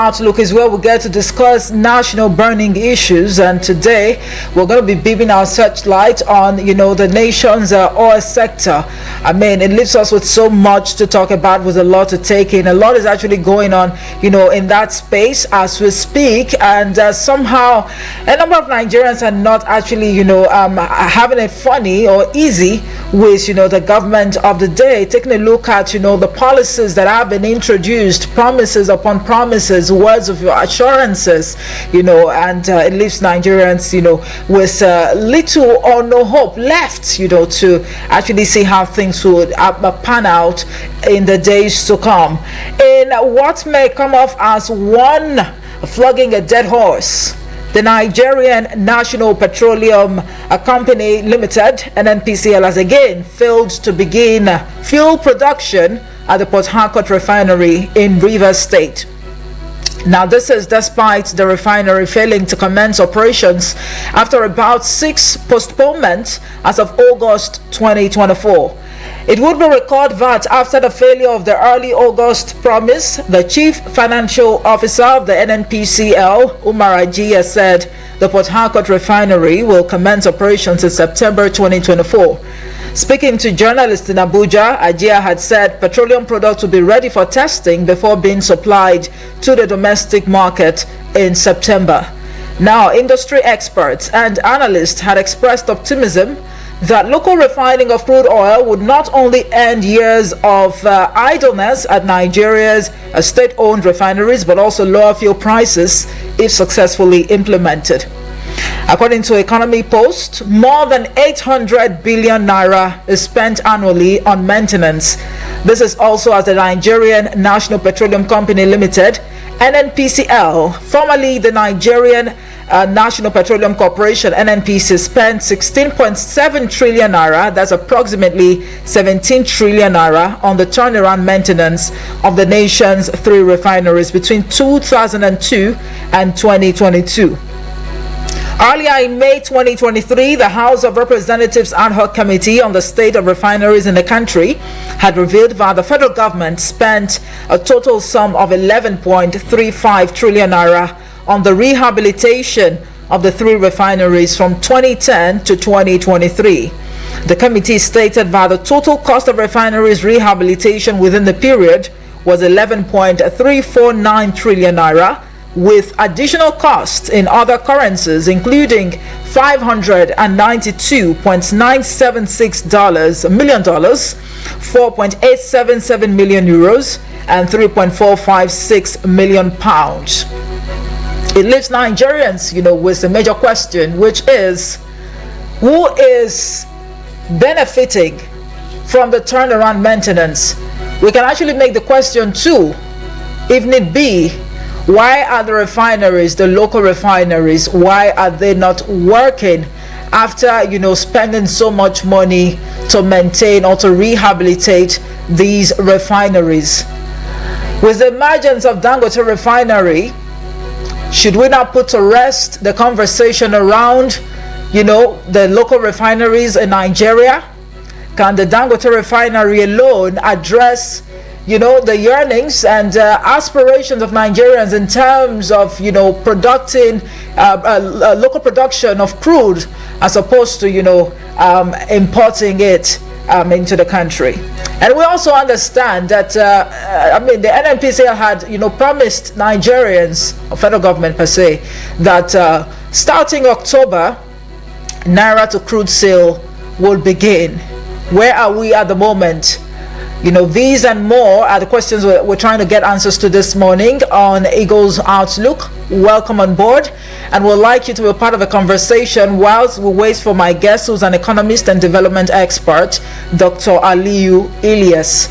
Outlook is where we get to discuss national burning issues, and today we're going to be beaming our searchlight on, the nation's oil sector. I mean, it leaves us with so much to talk about, with a lot to take in. A lot is actually going on, in that space as we speak, and somehow a number of Nigerians are not actually, having it funny or easy with, the government of the day. Taking a look at, the policies that have been introduced, promises upon promises, words of assurances, and it leaves Nigerians, with little or no hope left, to actually see how things would pan out in the days to come. In what may come off as one flogging a dead horse, the Nigerian National Petroleum Company Limited, NNPCL, has again failed to begin fuel production at the Port Harcourt refinery in Rivers State. Now, this is despite the refinery failing to commence operations after about 6 postponements as of August 2024. It would be recalled that after the failure of the early August promise, the Chief Financial Officer of the NNPCL, Umar Ajiya, said the Port Harcourt refinery will commence operations in September 2024. Speaking to journalists in Abuja, Ajiya had said petroleum products will be ready for testing before being supplied to the domestic market in September. Now, industry experts and analysts had expressed optimism that local refining of crude oil would not only end years of idleness at Nigeria's state-owned refineries, but also lower fuel prices if successfully implemented. According to Economy Post, more than 800 billion naira is spent annually on maintenance. This is also as the Nigerian National Petroleum Company Limited, NNPCL, formerly the Nigerian National Petroleum Corporation, NNPC, spent 16.7 trillion naira, that's approximately 17 trillion naira, on the turnaround maintenance of the nation's 3 refineries between 2002 and 2022. Earlier in May 2023, the House of Representatives Ad Hoc Committee on the State of Refineries in the country had revealed that the federal government spent a total sum of 11.35 trillion naira on the rehabilitation of the 3 refineries from 2010 to 2023. The committee stated that the total cost of refineries rehabilitation within the period was 11.349 trillion naira, with additional costs in other currencies, including $592.976 million, 4.877 million euros, and 3.456 million pounds. It leaves Nigerians, with a major question, which is, who is benefiting from the turnaround maintenance? We can actually make the question too, if need be, why are the refineries, the local refineries, why are they not working after, spending so much money to maintain or to rehabilitate these refineries? With the emergence of Dangote refinery, should we now put to rest the conversation around, the local refineries in Nigeria? Can the Dangote refinery alone address the yearnings and aspirations of Nigerians in terms of, producing local production of crude as opposed to, importing it into the country? And we also understand that, the NNPCL had, promised Nigerians, or federal government per se, that starting October, Naira to crude sale will begin. Where are we at the moment? These and more are the questions we're trying to get answers to this morning on Eagles Outlook. Welcome on board, and we'd like you to be a part of a conversation whilst we wait for my guest, who's an economist and development expert, Dr. Aliyu Ilyas.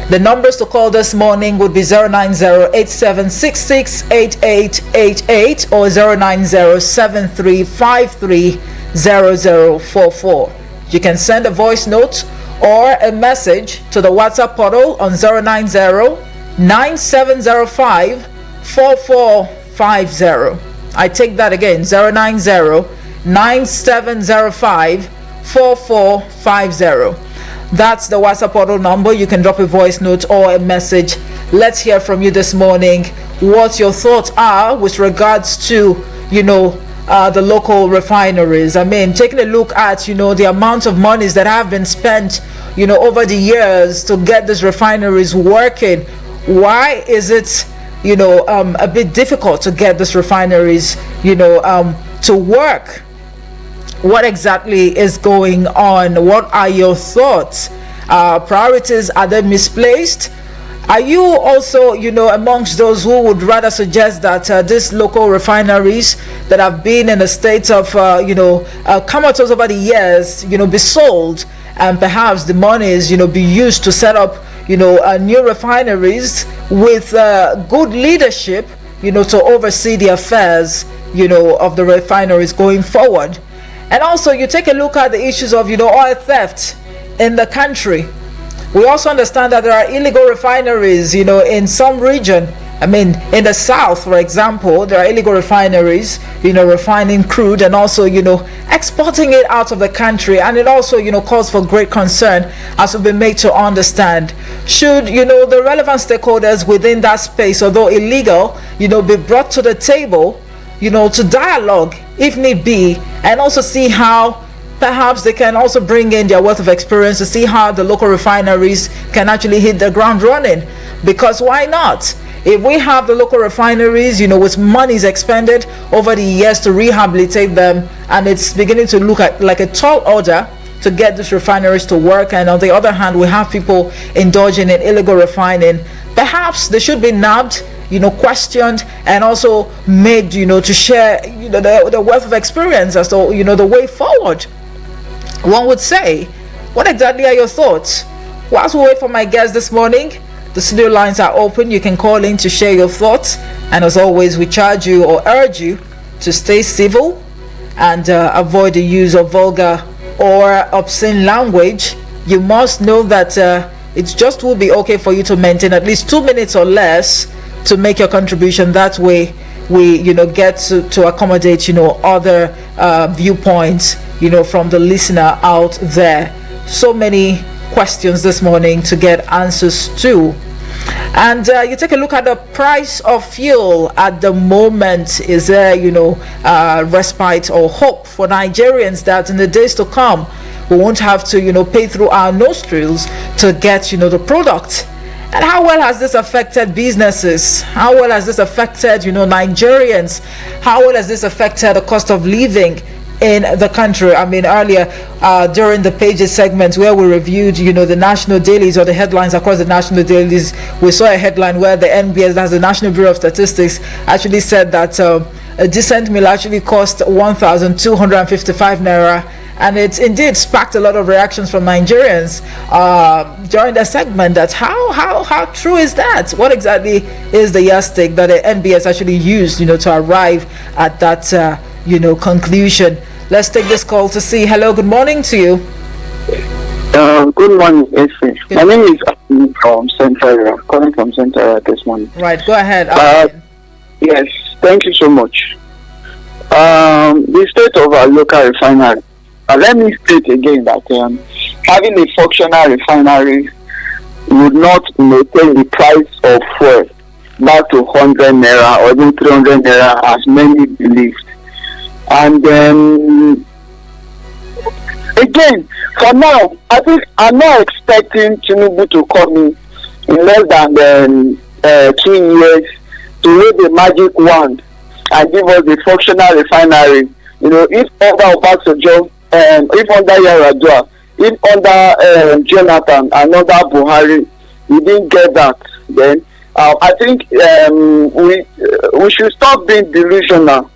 The numbers to call this morning would be 090-8766-8888 or 090-7353-0044. You can send a voice note or a message to the WhatsApp portal on 090-9705-4450. I take that again, 090-9705-4450. That's the WhatsApp portal number. You can drop a voice note or a message. Let's hear from you this morning. what your thoughts are with regards to, the local refineries. I mean, taking a look at, the amount of monies that have been spent, over the years to get these refineries working. Why is it, a bit difficult to get these refineries, to work? What exactly is going on? What are your thoughts? Priorities, are they misplaced? Are you also, amongst those who would rather suggest that these local refineries that have been in a state of, comatose over the years, be sold, and perhaps the monies, be used to set up, new refineries with good leadership, to oversee the affairs, of the refineries going forward? And also, you take a look at the issues of, oil theft in the country. We also understand that there are illegal refineries, in some region. I mean, in the south, for example, there are illegal refineries, refining crude and also, exporting it out of the country. And it also, calls for great concern, as we've been made to understand. Should, the relevant stakeholders within that space, although illegal, be brought to the table, to dialogue, if need be, and also see how perhaps they can also bring in their wealth of experience to see how the local refineries can actually hit the ground running. Because why not? If we have the local refineries, with monies expended over the years to rehabilitate them, and it's beginning to look like a tall order to get these refineries to work, and on the other hand, we have people indulging in illegal refining, perhaps they should be nabbed, questioned, and also made, to share, the wealth of experience as to, the way forward. One would say, what exactly are your thoughts? Whilst we wait for my guest this morning, the studio lines are open. You can call in to share your thoughts. And as always, we charge you or urge you to stay civil and avoid the use of vulgar or obscene language. You must know that it just will be okay for you to maintain at least 2 minutes or less to make your contribution. That way we get to accommodate other viewpoints from the listener out there. So many questions this morning to get answers to. And you take a look at the price of fuel at the moment. Is there respite or hope for Nigerians that in the days to come we won't have to pay through our nostrils to get the product? And how well has this affected businesses? How well has this affected Nigerians? How well has this affected the cost of living in the country? I mean, earlier during the pages segment where we reviewed the national dailies or the headlines across the national dailies, we saw a headline where the NBS, that's the National Bureau of Statistics, actually said that a decent meal actually cost 1,255 naira. And it's indeed sparked a lot of reactions from Nigerians during the segment. That how true is that? What exactly is the yardstick that the NBS actually used to arrive at that conclusion? Let's take this call to see. Hello, good morning to you. Good morning, Efe. My name is from Central, calling from Central this morning. Right, go ahead. Yes, thank you so much. The state of our local refinery. Let me state again that having a functional refinery would not maintain the price of fuel back to 100 naira or even 300 naira as many believed. And again, for now, I think I'm not expecting Tinubu to come in less than 2 years to wave the magic wand and give us the functional refinery. If under Obasanjo, if under Yar'Adua, if under Jonathan and under Buhari, we didn't get that, then I think we should stop being delusional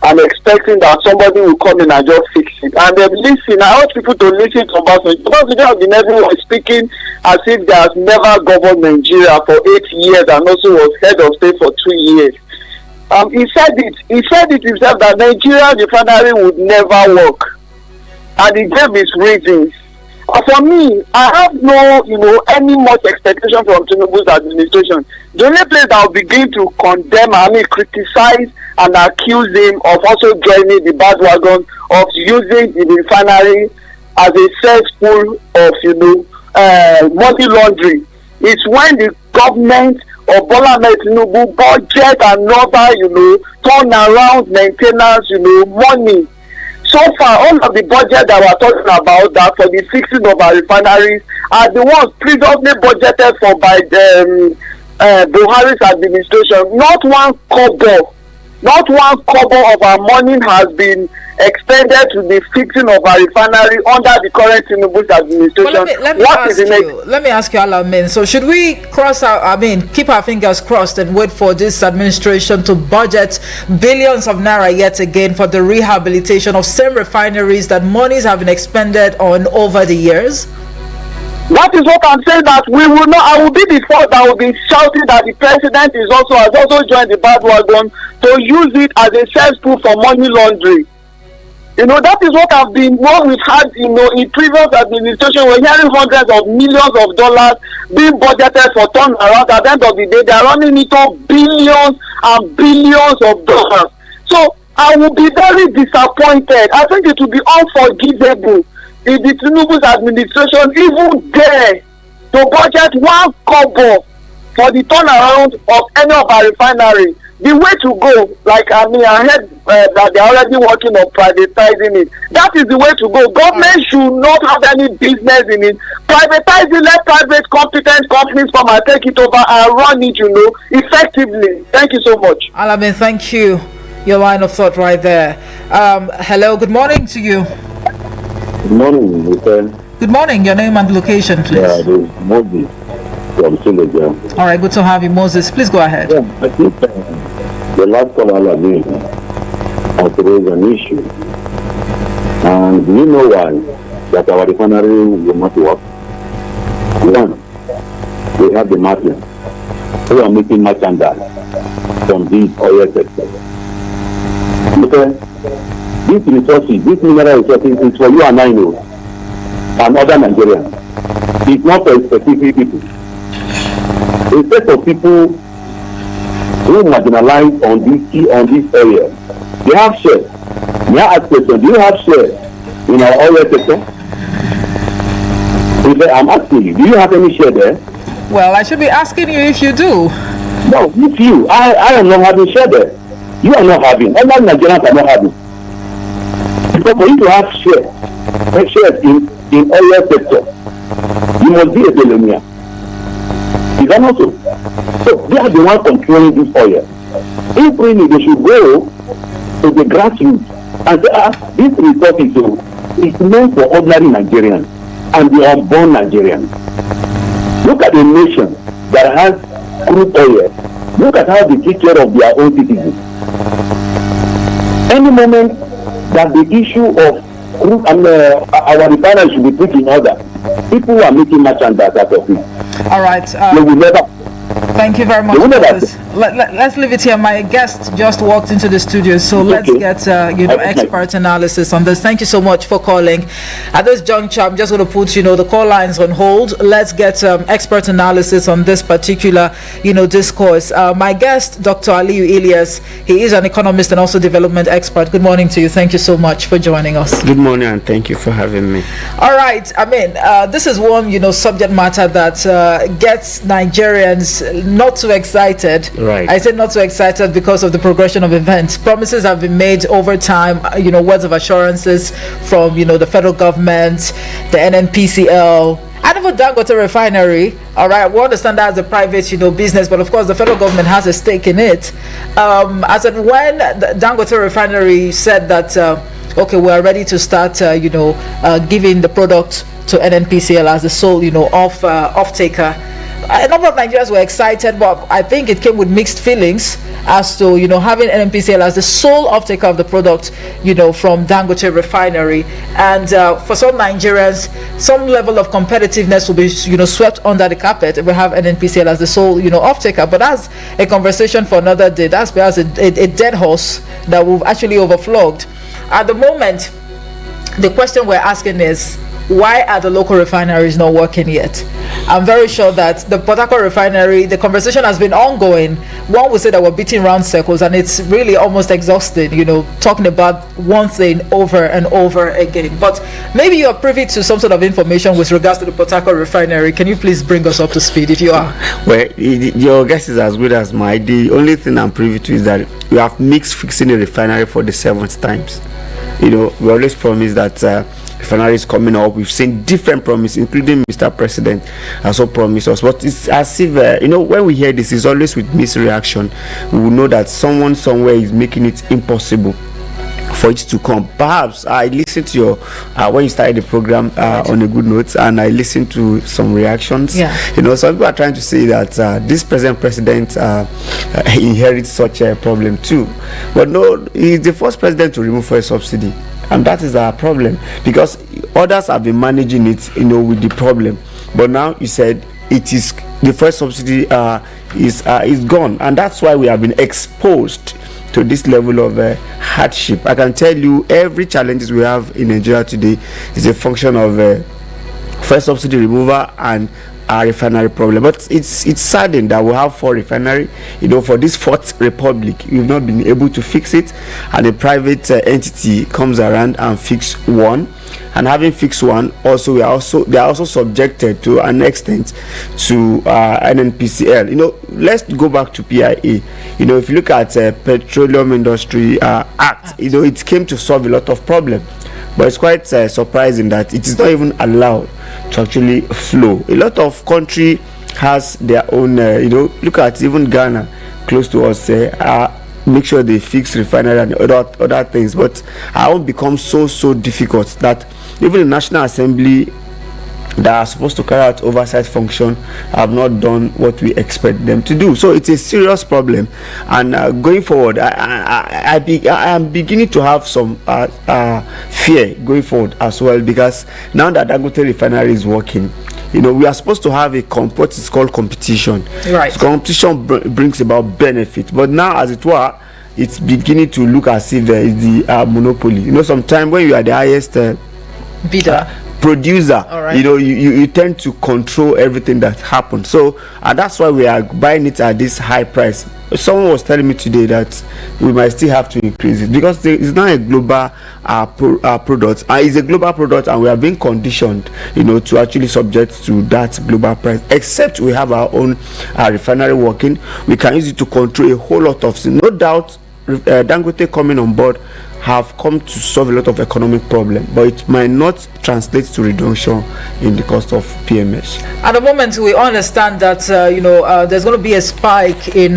and expecting that somebody will come in and just fix it. And listen, I want people to listen to Obasanjo. Obasanjo has been everyone speaking as if they has never governed Nigeria for 8 years and also was head of state for 2 years. He said it himself that Nigeria refinery would never work. And he gave his reasons. For me, I have no, any much expectation from Tinubu's administration. The only place that will begin to condemn, criticize and accuse him of also joining the bandwagon of using the refinery as a cesspool of, money laundering. It's when the government of Bola Ahmed Tinubu budget another, turnaround, maintenance, money. So far, all of the budget that we're talking about that for the fixing of our refineries are the ones previously budgeted for by the Buhari's administration. Not one kobo of our money has been expended to the fixing of our refinery under the current Tinubu's administration. Let me ask you, Alamin. So should we keep our fingers crossed and wait for this administration to budget billions of naira yet again for the rehabilitation of same refineries that monies have been expended on over the years? That is what I'm saying, that we will not. I will be the first that will be shouting that the president has also joined the bandwagon to use it as a cesspool for money laundering. That is what we've had, in previous administration. We're hearing hundreds of millions of dollars being budgeted for turnaround. At the end of the day, they're running into billions and billions of dollars. So I will be very disappointed. I think it will be unforgivable if the Tinubu's administration even dare to budget one kobo for the turnaround of any of our refineries. The way to go, I heard that they're already working on privatizing it. That is the way to go. Government should not have any business in it. Privatize it, let private competent companies come and take it over and run it, effectively. Thank you so much. Alamin, thank you. Your line of thought right there. Hello, good morning to you. Good morning, Mr. Good morning. Your name and location, please. Yeah, this is Moses from Silesia. All right, good to have you, Moses. Please go ahead. Yeah, I think the last caller has raised an issue. And do you know why that our refinery will not work? One, we have the mafia who are making merchandise from these oil sector. Okay? These resources, this mineral resources is for you and I know, and other Nigerians. It's not for specific people. It's set of people who marginalize on this area. They have shares. May I ask question, do you have shares in our oil sector? I'm asking you, do you have any share there? Well, I should be asking you if you do. No, if you. I am not having share there. You are not having. Other Nigerians are not having. Because for you to have shares in oil sector, you must be a billionaire. Is that not so? So they are the ones controlling this oil. If really they should go to the grassroots and say, this resource is meant for ordinary Nigerians and the unborn Nigerians. Look at the nation that has crude oil. Look at how they take care of their own citizens. Any moment that the issue of crude our refinery should be put in order, people who are making merchandise out of it. All right. They will never. Thank you very much. Let's leave it here. My guest just walked into the studio, so let's get expert analysis on this. Thank you so much for calling. At this juncture, I'm just going to put the call lines on hold. Let's get expert analysis on this particular discourse. My guest, Dr. Aliyu Ilyas, he is an economist and also development expert. Good morning to you. Thank you so much for joining us. Good morning, and thank you for having me. All right. I mean, this is one subject matter that gets Nigerians not too excited. Right. I said not too excited because of the progression of events. Promises have been made over time, words of assurances from the federal government, the NNPCL, and even Dangote Refinery. All right, we understand that as a private business, but of course the federal government has a stake in it. As in when the Dangote Refinery said that okay, we are ready to start giving the product to NNPCL as the sole off taker, a number of Nigerians were excited, but I think it came with mixed feelings as to having NNPCL as the sole off-taker of the product from Dangote Refinery. And for some Nigerians, some level of competitiveness will be swept under the carpet if we have NNPCL as the sole off-taker. But that's a conversation for another day. That's perhaps a dead horse that we've actually overflogged. At the moment, the question we're asking is, why are the local refineries not working yet? I'm very sure that the Port Harcourt refinery, the conversation has been ongoing. One would say that we're beating round circles, and it's really almost exhausting, talking about one thing over and over again. But maybe you're privy to some sort of information with regards to the Port Harcourt refinery. Can you please bring us up to speed if you are? Well, your guess is as good as mine. The only thing I'm privy to is that we have mixed fixing the refinery for the 7th times. We always promise that refinery is coming up. We've seen different promises, including Mr. President also promised us. But it's as if, when we hear this, it's always with misreaction. We will know that someone somewhere is making it impossible for it to come. Perhaps I listened to your when you started the program on a good note, and I listened to some reactions. Some people are trying to say that this present president inherits such a problem too, but no, he's the first president to remove fuel subsidy, and that is our problem, because others have been managing it with the problem, but now you said it is the first subsidy is gone, and that's why we have been exposed to this level of hardship. I can tell you every challenges we have in Nigeria today is a function of first subsidy removal and our refinery problem. But it's saddening that we have 4 refinery. For this 4th republic, we've not been able to fix it, and a private entity comes around and fix one. And having fixed one, they are also subjected to an extent to NNPCL. Let's go back to PIA. If you look at Petroleum Industry Act, it came to solve a lot of problems. But it's quite surprising that it is not even allowed to actually flow. A lot of country has their own. Look at even Ghana, close to us. Make sure they fix refinery and other things, but it won't become so difficult that even the National Assembly that are supposed to carry out oversight function have not done what we expect them to do. So it's a serious problem, and going forward, I am beginning to have some fear going forward as well, because now that Dangote refinery is working, we are supposed to have what is called competition. Right. So competition brings about benefit, but now, as it were, it's beginning to look as if there is the monopoly. Sometimes when you are the highest bidder, producer, right, you tend to control everything that happens. So that's why we are buying it at this high price. Someone was telling me today that we might still have to increase it, because it's not a global product. It's a global product, and we are being conditioned to actually subject to that global price. Except we have our own refinery working, we can use it to control a whole lot of things. No doubt Dangote coming on board have come to solve a lot of economic problem, but it might not translate to reduction in the cost of PMS. At the moment, we understand that there's going to be a spike in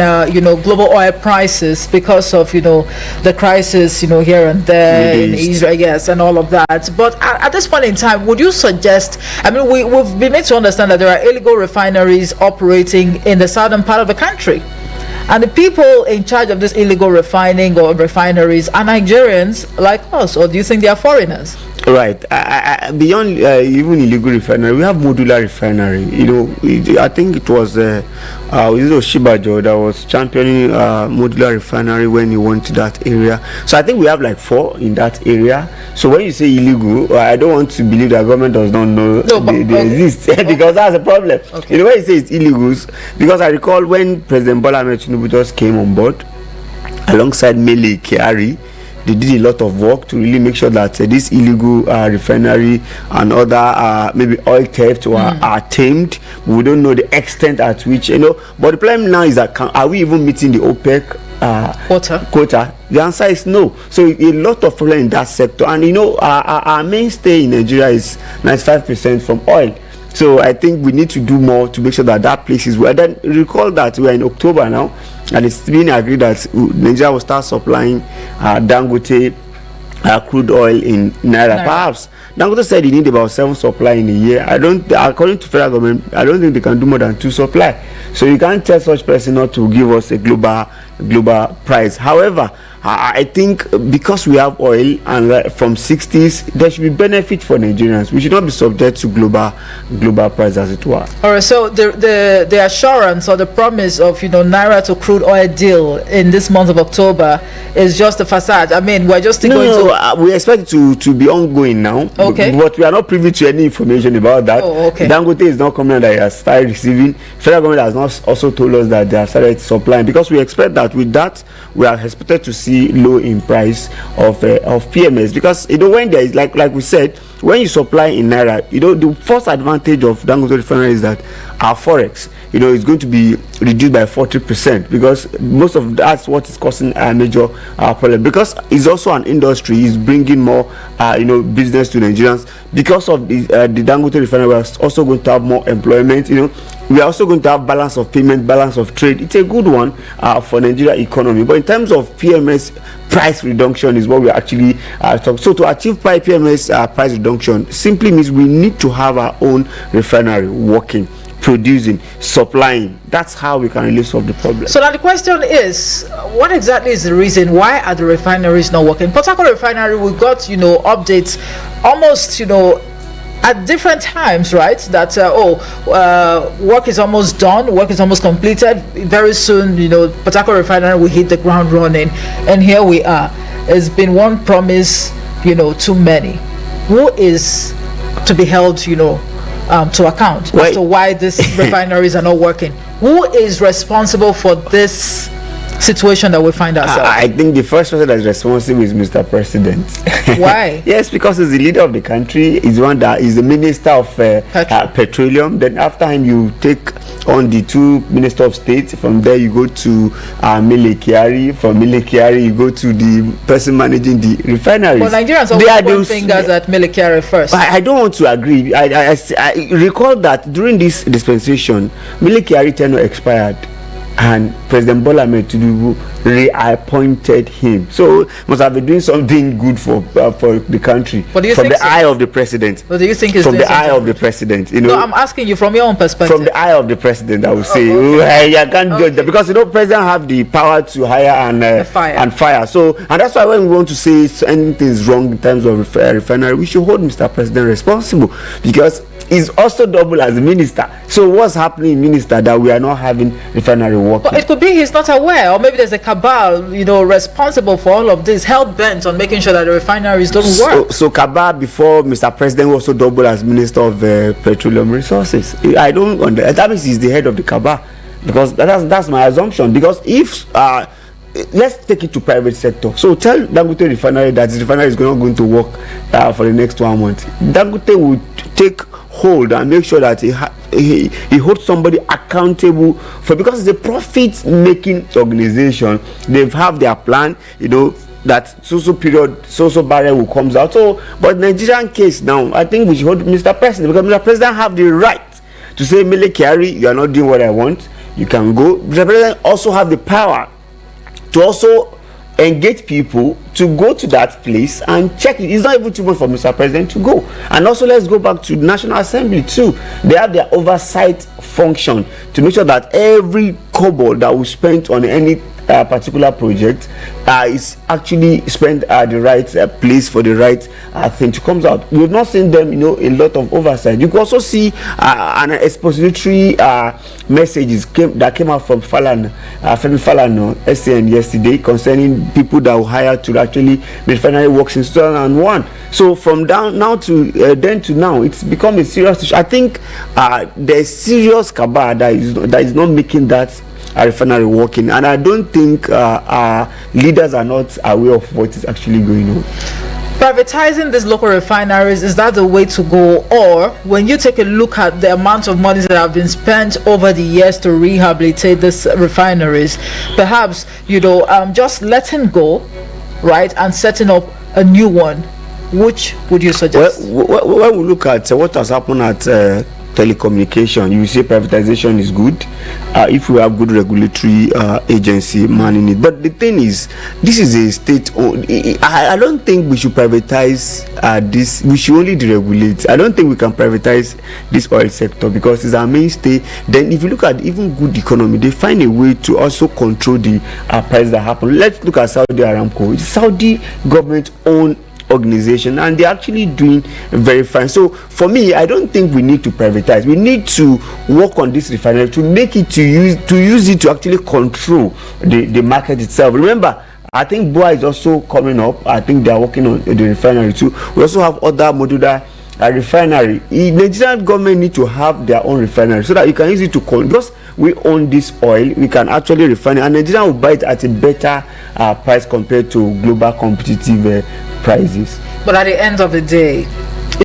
global oil prices because of the crisis here and there in Israel, yes, and all of that. But at this point in time, would you suggest? We've been made to understand that there are illegal refineries operating in the southern part of the country. And the people in charge of this illegal refining or refineries are Nigerians like us, or do you think they are foreigners? Right. Beyond even illegal refinery, we have modular refinery. I think it was Shibajo that was championing modular refinery when he went to that area. So I think we have like 4 in that area. So when you say illegal, I don't want to believe that government does not know they exist because that's a problem. Okay. When you say it's illegals, because I recall when President Bola Ahmed Tinubu just came on board alongside Mele Kyari, they did a lot of work to really make sure that this illegal refinery and other maybe oil theft are tamed. We don't know the extent at which, but the problem now is that are we even meeting the OPEC quota? The answer is no. So a lot of problem in that sector, and our mainstay in Nigeria is 95% from oil. So I think we need to do more to make sure that place is well. Then recall that we are in October now, and it's been agreed that Nigeria will start supplying Dangote crude oil in Naira. Perhaps Dangote said he need about 7 supply in a year. According to federal government, I don't think they can do more than 2 supply. So you can't tell such person not to give us a global global price. However, I think because we have oil and from 60s, there should be benefit for Nigerians. We should not be subject to global price, as it were. All right. So the assurance or the promise of naira to crude oil deal in this month of October is just a facade. I mean, we're just we expect it to be ongoing now. Okay. But we are not privy to any information about that. Oh, okay. Dangote is not coming that he has started receiving. Federal government has not also told us that they have started supplying, because we expect that with that we are expected to see low in price of PMS, because when there is like we said, when you supply in naira, the first advantage of Dangote refinery is that our forex is going to be reduced by 40%, because most of that's what is causing a major problem, because it's also an industry, is bringing more business to Nigerians. Because of the Dangote refinery, we are also going to have more employment. We are also going to have balance of payment, balance of trade. It's a good one for Nigeria economy. But in terms of PMS price reduction is what we actually talk. So to achieve PMS price reduction simply means we need to have our own refinery working, producing, supplying. That's how we can really solve the problem. So now the question is, what exactly is the reason why are the refineries not working? Port Harcourt refinery, we got updates almost at different times, right? That work is almost done, work is almost completed. Very soon, Port Harcourt refinery will hit the ground running, and here we are. It's been one promise, too many. Who is to be held, to account as to why these refineries are not working? Who is responsible for this situation that we find ourselves? I think the first person that is responsible is Mr. President. Why? Yes, because he's the leader of the country. He's one that is the minister of petroleum. Then after him, you take on the two minister of state. From there, you go to Mele Kyari. From Mele Kyari, you go to the person managing the refineries. But Nigerians always point fingers at Mele Kyari first. I don't want to agree. I recall that during this dispensation, Mele Kyari tenure expired, and President Bola Ahmed Tinubu reappointed him. So must have been doing something good for the country. But do you from think the eye of the president. But do you think it's from the eye of the president? No, I'm asking you from your own perspective. From the eye of the president, I would say. Okay. I can't judge that, because president have the power to hire and fire. So, and that's why when we want to say anything is wrong in terms of refinery, we should hold Mr. President responsible, because he's also double as a minister. So what's happening, minister, that we are not having refinery working? But it could be he's not aware, or maybe there's a cabal, responsible for all of this, hell bent on making sure that the refineries don't work. So cabal before Mr. President was also double as minister of petroleum resources. I don't understand. That means he's the head of the cabal, because that's my assumption. Because if let's take it to private sector. So tell Dangote refinery that the refinery is not going to work for the next 1 month. Dangote would take hold and make sure that he holds somebody accountable for, because it's a profit making organization. They have their plan, that so period, so barrel will comes out. So but Nigerian case now, I think we should hold Mr. President, because Mr. President have the right to say, Mele Kyari, you are not doing what I want, you can go. Mr. President also have the power to also engage people to go to that place and check it. It's not even too much for Mr. President to go. And also, let's go back to the National Assembly too. They have their oversight function to make sure that every kobo that we spent on any particular project is actually spent at the right place for the right thing to come out. We've not seen them, a lot of oversight. You can also see an expository messages that came out from Falano, SCN yesterday, concerning people that were hired to actually the refinery works in 2001. So from now to then to now, it's become a serious issue. I think there's serious cabal that is not making that refinery working, and I don't think our leaders are not aware of what is actually going on. Privatizing these local refineries, is that the way to go? Or when you take a look at the amount of money that have been spent over the years to rehabilitate these refineries, perhaps just letting go, right, and setting up a new one, which would you suggest? When we look at what has happened at telecommunication, you say privatization is good if we have good regulatory agency manning it. But the thing is, this is a state I don't think we should privatize this. We should only deregulate. I don't think we can privatize this oil sector because it's our mainstay. Then if you look at even good economy, they find a way to also control the price that happen. Let's look at Saudi Aramco. It's Saudi government owned organization, and they're actually doing very fine. So for me, I don't think we need to privatize. We need to work on this refinery to make it to use it to actually control the market itself. Remember, I think BUA is also coming up. I think they are working on the refinery too. We also have other modular refinery. The Nigerian government need to have their own refinery so that you can use it to because we own this oil, we can actually refine it, and Nigeria will buy it at a better price compared to global competitive prices. But at the end of the day,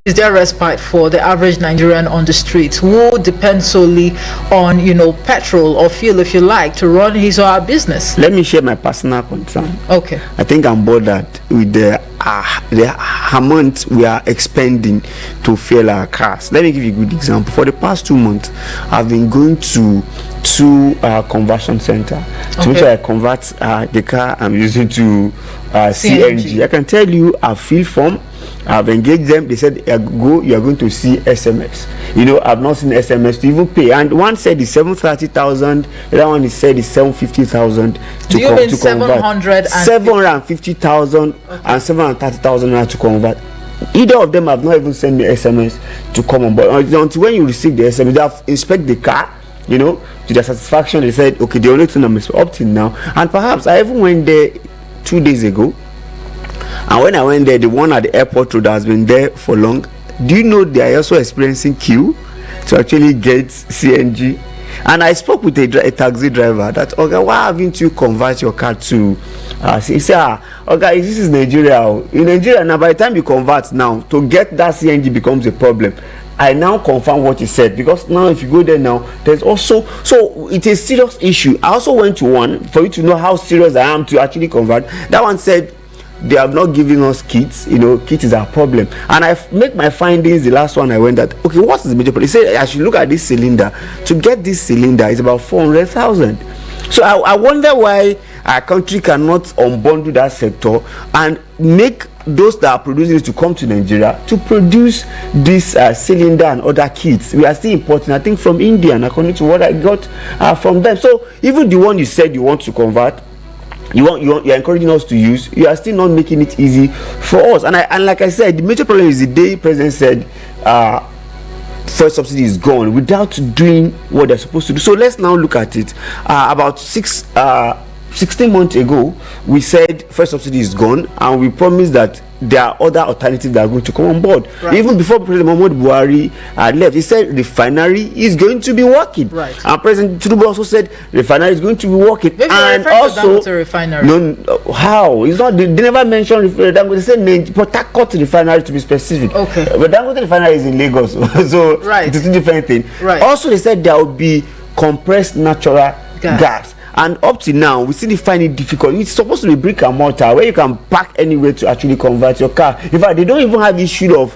is there respite for the average Nigerian on the streets who depends solely on, petrol or fuel, if you like, to run his or her business? Let me share my personal concern. Okay. I think I'm bothered with the amount we are expending to fuel our cars. Let me give you a good example. For the past 2 months, I've been going to two conversion center to make sure I convert the car I'm using to CNG. I can tell you, I feel from I've engaged them. They said, you are going to see SMS. I've not seen SMS to even pay. And one said it's 730,000. The other one is said it's 750,000 to Do you mean to 750,000 and 730,000 to convert. Either of them have not even sent me SMS to come on board. Until when you receive the SMS, they have inspect the car, to their satisfaction. They said, okay, the only thing I'm opting now. And perhaps I even went there 2 days ago. And when I went there, the one at the airport road has been there for long. Do you know they are also experiencing queue to actually get CNG? And I spoke with a taxi driver that, okay, why haven't you convert your car to he said, okay, this is Nigeria. In Nigeria now, by the time you convert now, to get that CNG becomes a problem. I now confirm what he said, because now if you go there now, there's also, so it's a serious issue. I also went to one for you to know how serious I am to actually convert. That one said they have not given us kits. Kit is our problem. And I make my findings. The last one I went at, okay, what's the major problem? He said I should look at this cylinder. To get this cylinder is about 400,000. So I wonder why our country cannot unbundle that sector and make those that are producing it to come to Nigeria to produce this cylinder and other kits. We are still importing, I think, from India, and according to what I got from them. So even the one you said you want to convert, you're encouraging us to use, you are still not making it easy for us. And like I said, the major problem is the day president said fuel subsidy is gone without doing what they're supposed to do. So let's now look at it. About 16 months ago, we said first subsidy is gone, and we promised that there are other alternatives that are going to come on board. Right. Even before President Muhammadu Buhari left, he said refinery is going to be working. Right. And President Tinubu also said refinery is going to be working. Maybe and also refinery. No, how? It's not. They never mentioned Dangote. They said Port Harcourt refinery, to be specific. Okay. But Dangote refinery is in Lagos, so right. It's a different thing. Right. Also, they said there will be compressed natural gas. And up to now, we still find it difficult. It's supposed to be brick and mortar where you can park anywhere to actually convert your car. In fact, they don't even have issue of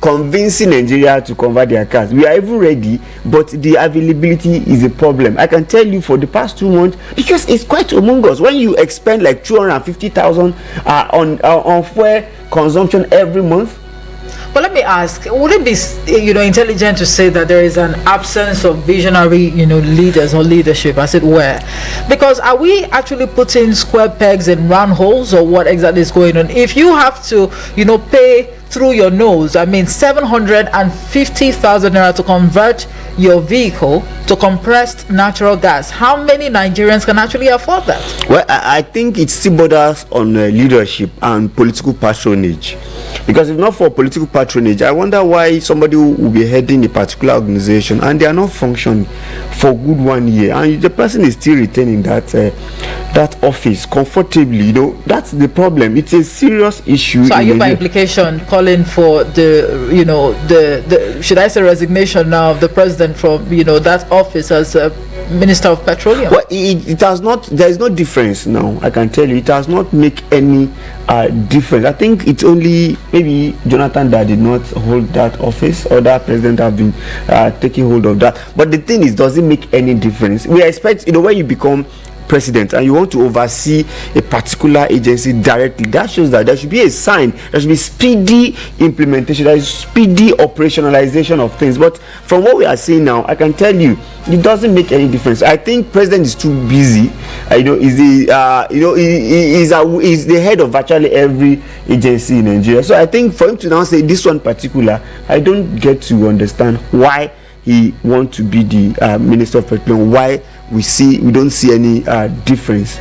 convincing Nigeria to convert their cars. We are even ready, but the availability is a problem. I can tell you for the past 2 months, because it's quite humongous. When you expend like 250,000 on fuel consumption every month. But let me ask, would it be intelligent to say that there is an absence of visionary leaders or leadership, as it were? Because are we actually putting square pegs in round holes, or what exactly is going on? If you have to pay through your nose, 750,000 naira to convert your vehicle to compressed natural gas, how many Nigerians can actually afford that? Well, I think it still borders on leadership and political patronage. Because if not for political patronage, I wonder why somebody will be heading a particular organization and they are not functioning for good 1 year, and the person is still retaining that office comfortably. That's the problem. It's a serious issue. So are you by implication calling for the should I say resignation now of the president from that office as Minister of Petroleum. Well, it has not. There is no difference now. I can tell you, it has not make any difference. I think it's only maybe Jonathan that did not hold that office, or that president have been taking hold of that. But the thing is, does it make any difference? We expect, when you become president and you want to oversee a particular agency directly, that shows that there should be a sign, there should be speedy implementation, there is speedy operationalization of things. But from what we are seeing now, I can tell you it doesn't make any difference. I think president is too busy. Is the head of virtually every agency in Nigeria. So I think for him to now say this one particular, I don't get to understand why he want to be the Minister of Petroleum. Why we don't see any difference.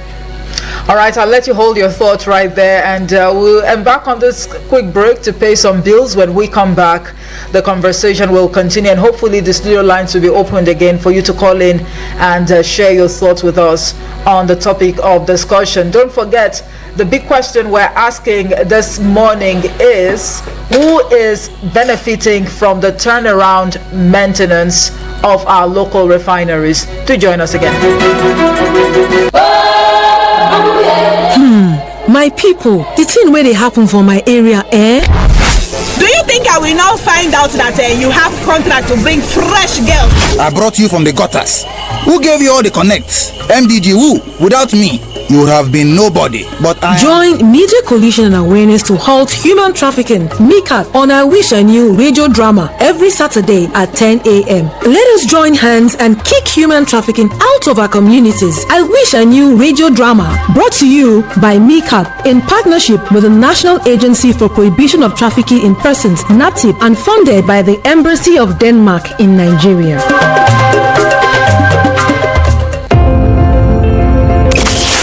All right, I'll let you hold your thoughts right there, and we'll embark on this quick break to pay some bills. When we come back, the conversation will continue, and hopefully the studio lines will be opened again for you to call in and share your thoughts with us on the topic of discussion. Don't forget, the big question we're asking this morning is, who is benefiting from the turnaround maintenance of our local refineries? Do join us again. My people, the thing where they happen for my area, Do you think I will now find out that you have contract to bring fresh girls? I brought you from the gutters. Who gave you all the connects? MDG, who? Without me, you would have been nobody. But Join Media Coalition and Awareness to Halt Human Trafficking, MICAT, on our Wish I Knew radio drama every Saturday at 10 a.m. Let us join hands and kick human trafficking out of our communities. I Wish I Knew radio drama, brought to you by MICAT in partnership with the National Agency for Prohibition of Trafficking in Persons, NAPTIP, and funded by the Embassy of Denmark in Nigeria.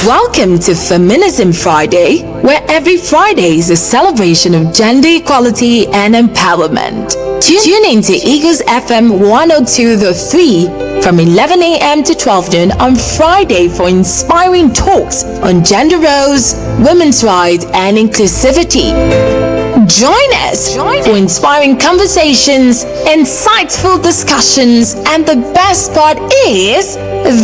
Welcome to Feminism Friday, where every Friday is a celebration of gender equality and empowerment. Tune in to Eagles FM 102.3 from 11 a.m. to 12 noon on Friday for inspiring talks on gender roles, women's rights, and inclusivity. Join us for inspiring conversations, insightful discussions, and the best part is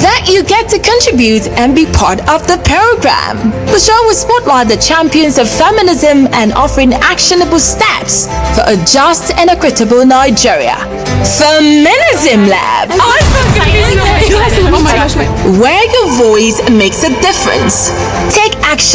that you get to contribute and be part of the program. The show will spotlight the champions of feminism and offering actionable steps for a just and equitable Nigeria. Feminism Lab, where your voice makes a difference. Take action.